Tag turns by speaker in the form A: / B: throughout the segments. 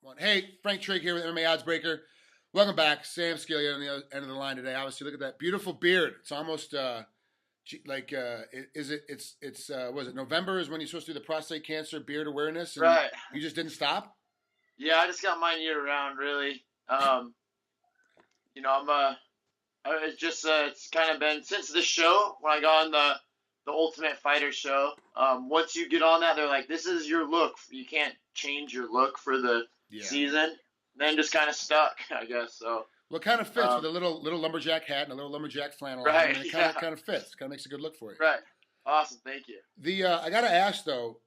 A: One. Hey, Frank Trigg here with MMA Oddsbreaker. Welcome back. Sam Sicilia on the other end of the line today. Obviously, look at that beautiful beard. It's almost was it November is when you're supposed to do the prostate cancer beard awareness, and
B: Right.
A: you just didn't stop?
B: Yeah, I just got mine year round, really. It's just it's kind of been since the show when I got on the Ultimate Fighter show. Once you get on that, they're like, "This is your look. You can't change your look for the
A: Yeah.
B: season." Then just kind of stuck, I guess. So.
A: Well, it kind of fits with a little lumberjack hat and a little lumberjack flannel.
B: Right.
A: I mean, it kind of fits. Kind of makes a good look for you.
B: Right. Awesome. Thank you.
A: I got to ask though,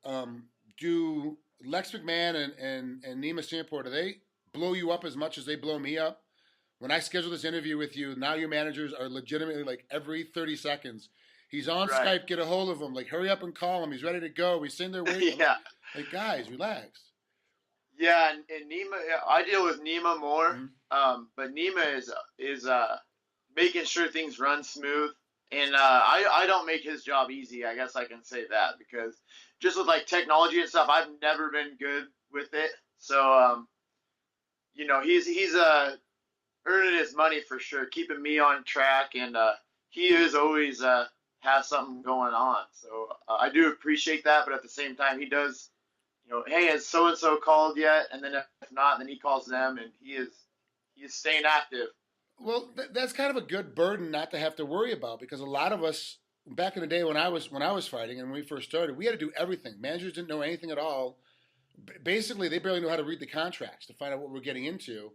A: do Lex McMahon and Nima Singapore, do they blow you up as much as they blow me up? When I schedule this interview with you, now your managers are legitimately like every 30 seconds. He's on
B: Right.
A: Skype, get a hold of him. Like, hurry up and call him. He's ready to go. We sitting there waiting.
B: Yeah.
A: Like, guys, relax.
B: Yeah, and Nima, I deal with Nima more, but Nima is making sure things run smooth, and I don't make his job easy. I guess I can say that because just with like technology and stuff, I've never been good with it. So he's earning his money for sure, keeping me on track, and he is always has something going on. So I do appreciate that, but at the same time, he does. Hey, has so and so called yet? And then if not, then he calls them, and he is staying active.
A: Well, that's kind of a good burden not to have to worry about because a lot of us back in the day when I was fighting and when we first started, we had to do everything. Managers didn't know anything at all. Basically, they barely knew how to read the contracts to find out what we're getting into,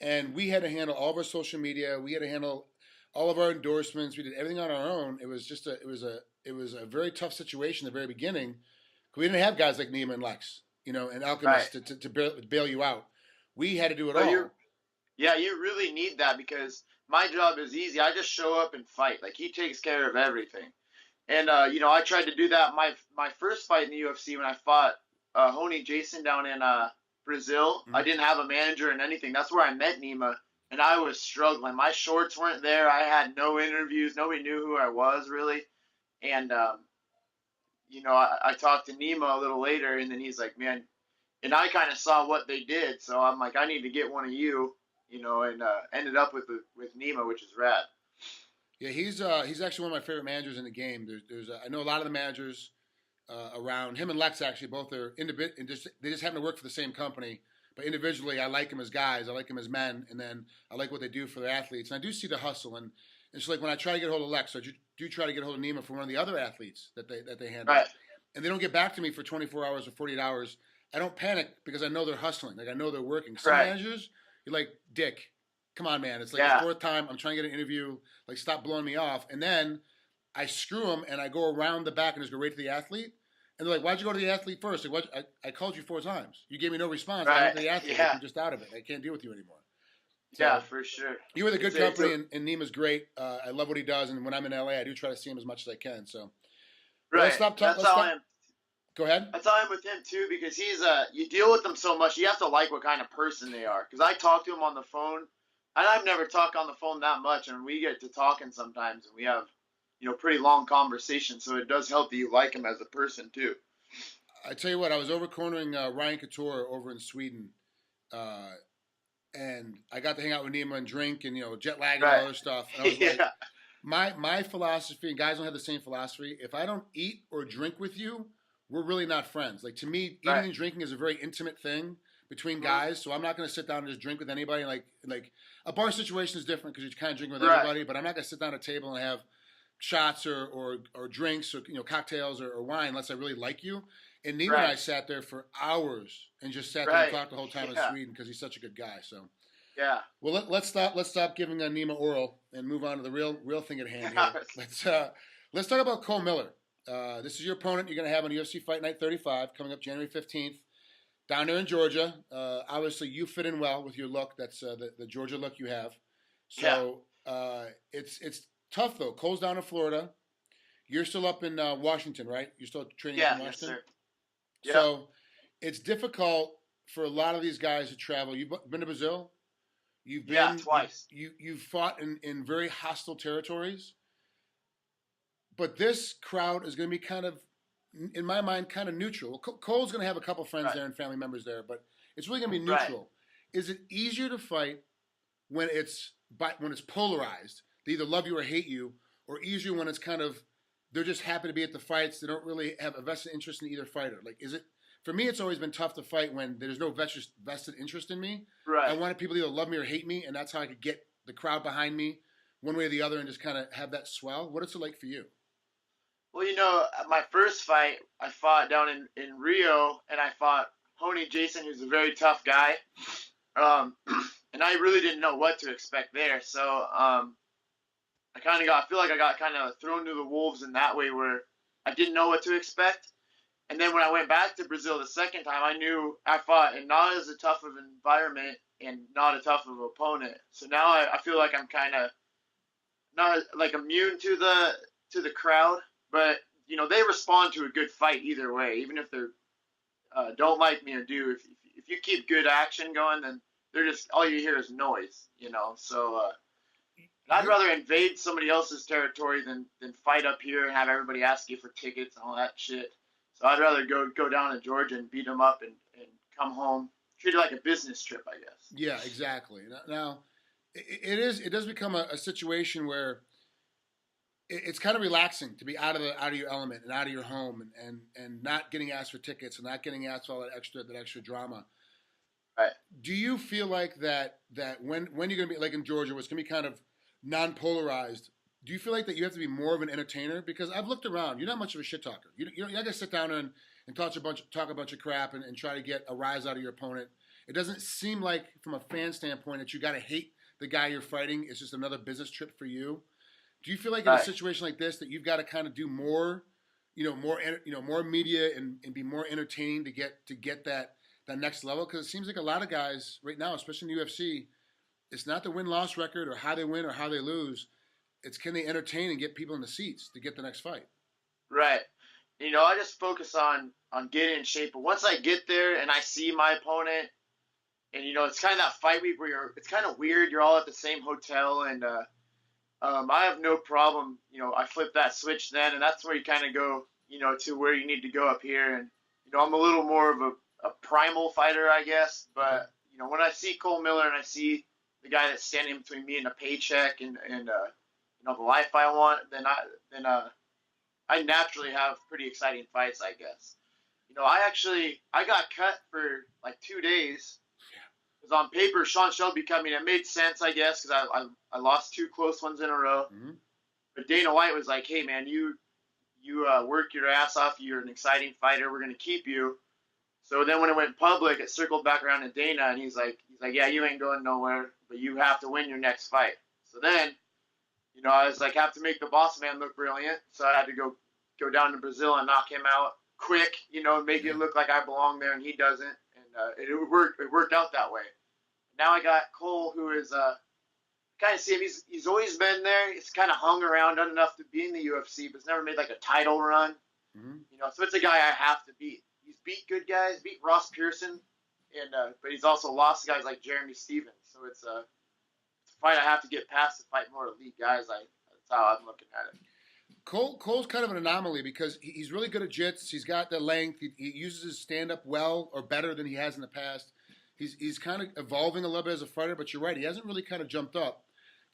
A: and we had to handle all of our social media. We had to handle all of our endorsements. We did everything on our own. It was just it was a very tough situation at the very beginning. We didn't have guys like Nima and Lex, and Alchemist
B: Right.
A: to bail you out. We had to do it all.
B: You really need that because my job is easy. I just show up and fight. Like he takes care of everything. And I tried to do that my first fight in the UFC when I fought Honey Jason down in Brazil.
A: Mm-hmm.
B: I didn't have a manager and anything. That's where I met Nima, and I was struggling. My shorts weren't there. I had no interviews. Nobody knew who I was really, and I talked to Nemo a little later, and then he's like, man, and I kind of saw what they did, so I'm like, I need to get one of you, and ended up with Nemo, which is rad.
A: Yeah, he's actually one of my favorite managers in the game. There's I know a lot of the managers around him and Lex actually both are they just happen to work for the same company, but individually I like them as guys, I like them as men, and then I like what they do for their athletes, and I do see the hustle and so like when I try to get a hold of Lex, I do try to get a hold of Nima for one of the other athletes that they handle,
B: Right.
A: and they don't get back to me for 24 hours or 48 hours. I don't panic because I know they're hustling, like I know they're working. Some
B: Right.
A: managers, you're like, Dick, come on, man. It's like
B: Yeah.
A: the fourth time I'm trying to get an interview. Like, stop blowing me off. And then I screw them and I go around the back and just go right to the athlete. And they're like, why'd you go to the athlete first? Like, I called you 4 times. You gave me no response. I went to the athlete.
B: Yeah.
A: I'm just out of it. I can't deal with you anymore. So,
B: Yeah, for sure.
A: You were the good company, and Nima's great. I love what he does. And when I'm in LA, I do try to see him as much as I can. So,
B: Right.
A: Let's stop talking.
B: That's how I am.
A: Go ahead.
B: That's how I'm with him too, because he's you deal with them so much, you have to like what kind of person they are. Because I talk to him on the phone, and I've never talked on the phone that much, and we get to talking sometimes, and we have, pretty long conversations. So it does help that you like him as a person too.
A: I tell you what, I was over cornering Ryan Couture over in Sweden, and I got to hang out with Nima and drink and jet lag and all other stuff. And I was
B: Yeah.
A: like, my philosophy, and guys don't have the same philosophy. If I don't eat or drink with you, we're really not friends. Like to me, eating
B: Right.
A: and drinking is a very intimate thing between guys. So I'm not going to sit down and just drink with anybody. Like a bar situation is different because you kind of drink with
B: Right.
A: everybody. But I'm not going to sit down at a table and have shots or drinks or cocktails or wine unless I really like you. And Nima and I sat there for hours and just sat there and talked the whole time in Sweden because he's such a good guy. So
B: Yeah.
A: well, let's stop giving Nima oral and move on to the real thing at hand here. Let's talk about Cole Miller. This is your opponent. You're going to have on UFC Fight Night 35 coming up January 15th down there in Georgia. Obviously, you fit in well with your look. That's the Georgia look you have. So it's tough though. Cole's down in Florida. You're still up in Washington, right? You're still training up in Washington.
B: Yes, sir. Yeah.
A: So it's difficult for a lot of these guys to travel. You've been to Brazil. You've been
B: twice.
A: You've fought in very hostile territories. But this crowd is going to be kind of, in my mind, kind of neutral. Cole's going to have a couple friends there and family members there, but It's really going to be
B: Right.
A: neutral. Is it easier to fight when it's polarized? They either love you or hate you, or easier when it's kind of they're just happy to be at the fights. They don't really have a vested interest in either fighter. Like, is it for me? It's always been tough to fight when there's no vested interest in me.
B: Right.
A: I wanted people to either love me or hate me, and that's how I could get the crowd behind me one way or the other, and just kind of have that swell. What is it like for you?
B: Well, my first fight, I fought down in Rio, and I fought Honey Jason, who's a very tough guy. And I really didn't know what to expect there. So I feel like I got kind of thrown to the wolves in that way where I didn't know what to expect. And then when I went back to Brazil the second time, I knew I fought in not as a tough of an environment and not a tough of an opponent. So now I feel like I'm kind of not like immune to the crowd, but they respond to a good fight either way, even if they're don't like me or do. If you keep good action going, then they're just all you hear is noise, So I'd rather invade somebody else's territory than fight up here and have everybody ask you for tickets and all that shit. So I'd rather go down to Georgia and beat them up and come home, treat it like a business trip, I guess.
A: Yeah, exactly. Now, it does become a situation where it's kind of relaxing to be out of your element and out of your home and not getting asked for tickets and not getting asked for all that extra drama.
B: Right.
A: Do you feel like that when you're going to be like in Georgia, where it's going to be kind of non-polarized, do you feel like that you have to be more of an entertainer? Because I've looked around. You're not much of a shit talker. You're not going to sit down and talk a bunch of crap and try to get a rise out of your opponent. It doesn't seem like, from a fan standpoint, that you got to hate the guy you're fighting. It's just another business trip for you. Do you feel like in a situation like this that you've got to kind of do more, more media and be more entertaining to get that next level? Because it seems like a lot of guys right now, especially in the UFC, it's not the win-loss record or how they win or how they lose. It's can they entertain and get people in the seats to get the next fight.
B: Right. I just focus on getting in shape. But once I get there and I see my opponent, and it's kind of that fight week where it's kind of weird. You're all at the same hotel, and I have no problem. I flip that switch then, and that's where you kind of go, to where you need to go up here. And I'm a little more of a primal fighter, I guess. But when I see Cole Miller and I see the guy that's standing between me and a paycheck and the life I want, then I naturally have pretty exciting fights, I guess. I got cut for like 2 days. Because on paper, Sean Shelby cut me, and it made sense, I guess, because I lost 2 close ones in a row. Mm-hmm. But Dana White was like, hey, man, you work your ass off. You're an exciting fighter. We're going to keep you. So then when it went public, it circled back around to Dana, and he's like, yeah, you ain't going nowhere, but you have to win your next fight. So then, I was like, have to make the boss man look brilliant. So I had to go down to Brazil and knock him out quick, make it look like I belong there, and he doesn't. And it worked out that way. Now I got Cole, who is kind of see him. He's always been there. He's kind of hung around, done enough to be in the UFC, but he's never made like a title run. Mm-hmm. So it's a guy I have to beat. He's beat good guys, beat Ross Pearson, and but he's also lost guys like Jeremy Stevens. So it's a fight I have to get past to fight more elite guys. That's how I'm looking at it.
A: Cole's kind of an anomaly because he's really good at jits. He's got the length. He uses his stand-up well or better than he has in the past. He's kind of evolving a little bit as a fighter, but you're right. He hasn't really kind of jumped up.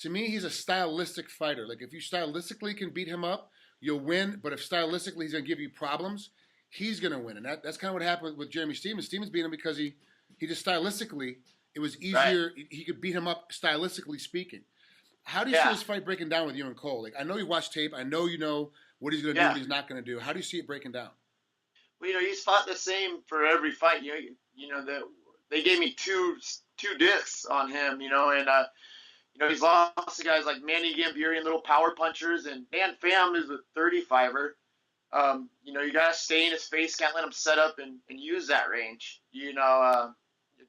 A: To me, he's a stylistic fighter. Like, if you stylistically can beat him up, you'll win. But if stylistically he's going to give you problems, he's going to win. And that's kind of what happened with Jeremy Stevens. Stevens beat him because he just stylistically, it was easier. Right. He could beat him up stylistically speaking. How do you see this fight breaking down with you and Cole? Like, I know you watch tape. I know you know what he's going to do, what he's not going to do. How do you see it breaking down?
B: Well, he's fought the same for every fight. They gave me two discs on him, and he's lost to guys like Manny Gambirian, little power punchers, and Dan Pham is a 35er. You gotta stay in his face, can't let him set up and use that range.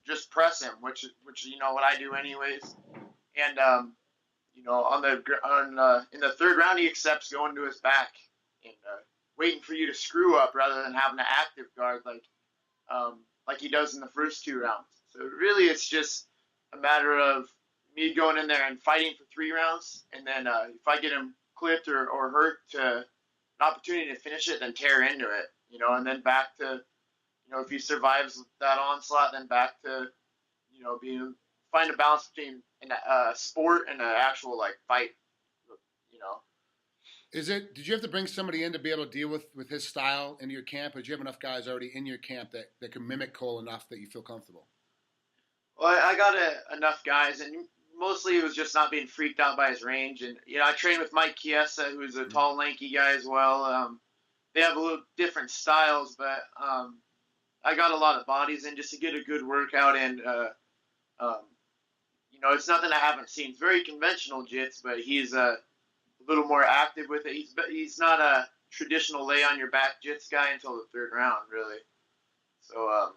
B: Just press him, which what I do anyways. And in the third round, he accepts going to his back and waiting for you to screw up rather than having an active guard like he does in the first 2 rounds. So really, it's just a matter of me going in there and fighting for 3 rounds, and then if I get him clipped or hurt to an opportunity to finish it, then tear into it, and then back to, if he survives that onslaught, then back to, find a balance between a sport and an actual like fight, you know.
A: Did you have to bring somebody in to be able to deal with his style into your camp, or did you have enough guys already in your camp that can mimic Cole enough that you feel comfortable?
B: Well, I got enough guys, and mostly it was just not being freaked out by his range. And, I trained with Mike Chiesa, who's a tall, lanky guy as well. They have a little different styles, but I got a lot of bodies in just to get a good workout. And, it's nothing I haven't seen. It's very conventional jits, but he's a little more active with it. He's not a traditional lay on your back jits guy until the third round, really. So,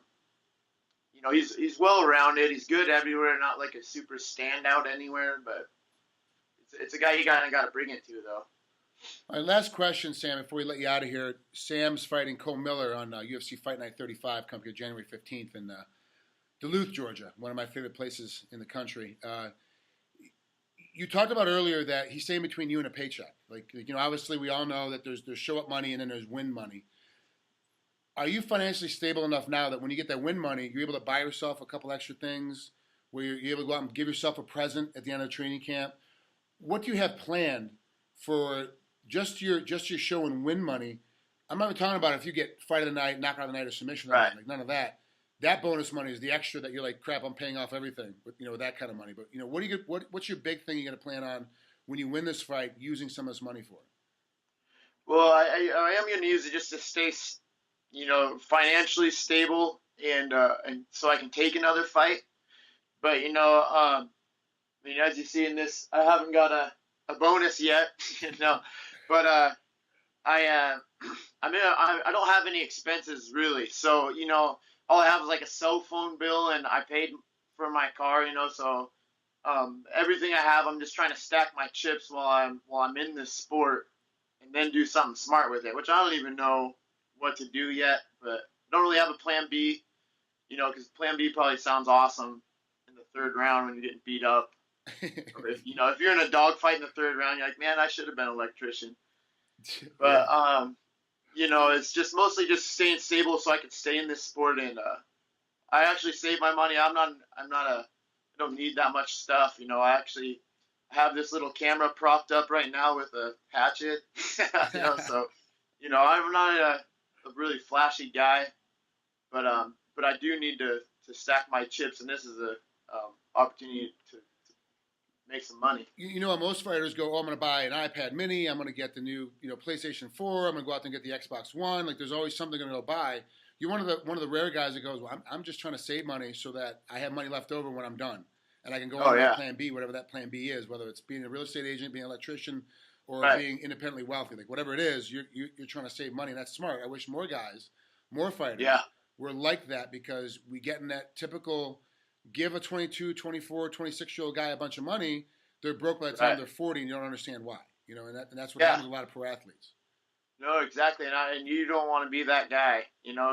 B: he's well rounded. He's good everywhere, not like a super standout anywhere, but it's a guy you got to bring it to, though.
A: All right, last question, Sam, before we let you out of here. Sam's fighting Cole Miller on UFC Fight Night 35, coming here January 15th in Duluth, Georgia, one of my favorite places in the country. You talked about earlier that he's staying between you and a paycheck. Like, obviously we all know that there's show-up money and then there's win money. Are you financially stable enough now that when you get that win money, you're able to buy yourself a couple extra things, where you're able to go out and give yourself a present at the end of the training camp? What do you have planned for just your show and win money? I'm not even talking about if you get fight of the night, knockout of the night, or submission of the night, like none of that. That bonus money is the extra that you're like, crap, I'm paying off everything with that kind of money. But what's your big thing you're going to plan on when you win this fight using some of this money for?
B: Well, I am going to use it just to stay, financially stable and so I can take another fight. But as you see in this, I haven't got a bonus yet, But I don't have any expenses really, so all I have is like a cell phone bill, and I paid for my car, so everything I have, I'm just trying to stack my chips while I'm in this sport, and then do something smart with it, which I don't even know what to do yet, but I don't really have a plan B, because plan B probably sounds awesome in the third round when you're getting beat up. Or if you're in a dogfight in the third round, you're like, man, I should have been an electrician. But it's just mostly just staying stable so I can stay in this sport, and I actually save my money. I don't need that much stuff. I actually have this little camera propped up right now with a hatchet. So I'm not a really flashy guy, but I do need to stack my chips, and this is a opportunity to make some money.
A: Most fighters go, I'm going to buy an iPad mini, I'm going to get the new, PlayStation 4, I'm going to go out there and get the Xbox One. Like, there's always something going to go buy. You're one of the rare guys that goes, well, I'm just trying to save money so that I have money left over when I'm done, and I can go on to plan B, whatever that plan B is, whether it's being a real estate agent, being an electrician, or being independently wealthy. Like, whatever it is, you're trying to save money, and that's smart. I wish more guys, more fighters, were like that, because we get in that typical give a 22, 24, 26-year-old guy a bunch of money, they're broke by the time they're 40, and you don't understand why. And that's what happens to a lot of pro athletes.
B: No, exactly, and you don't want to be that guy,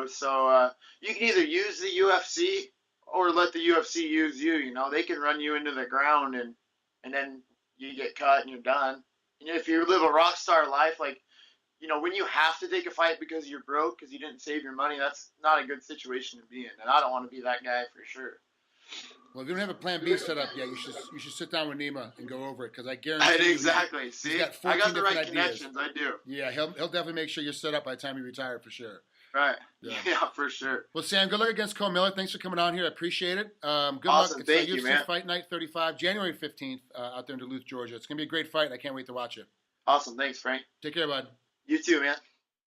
B: So you can either use the UFC or let the UFC use you. They can run you into the ground, and then you get cut and you're done. If you live a rock star life, like, when you have to take a fight because you're broke, because you didn't save your money, that's not a good situation to be in, and I don't want to be that guy for sure.
A: Well, if you don't have a plan B set up yet, you should sit down with Nima and go over it, because I guarantee
B: exactly. See, I got the right
A: ideas.
B: connections. I do.
A: Yeah, he'll definitely make sure you're set up by the time you retire, for sure.
B: Right. Yeah, for sure.
A: Well, Sam, good luck against Cole Miller. Thanks for coming on here. I appreciate it. Good
B: awesome.
A: luck.
B: Thank you,
A: UFC
B: man.
A: Fight Night 35, January 15th, out there in Duluth, Georgia. It's gonna be a great fight, and I can't wait to watch it.
B: Awesome. Thanks, Frank.
A: Take care, bud.
B: You too, man.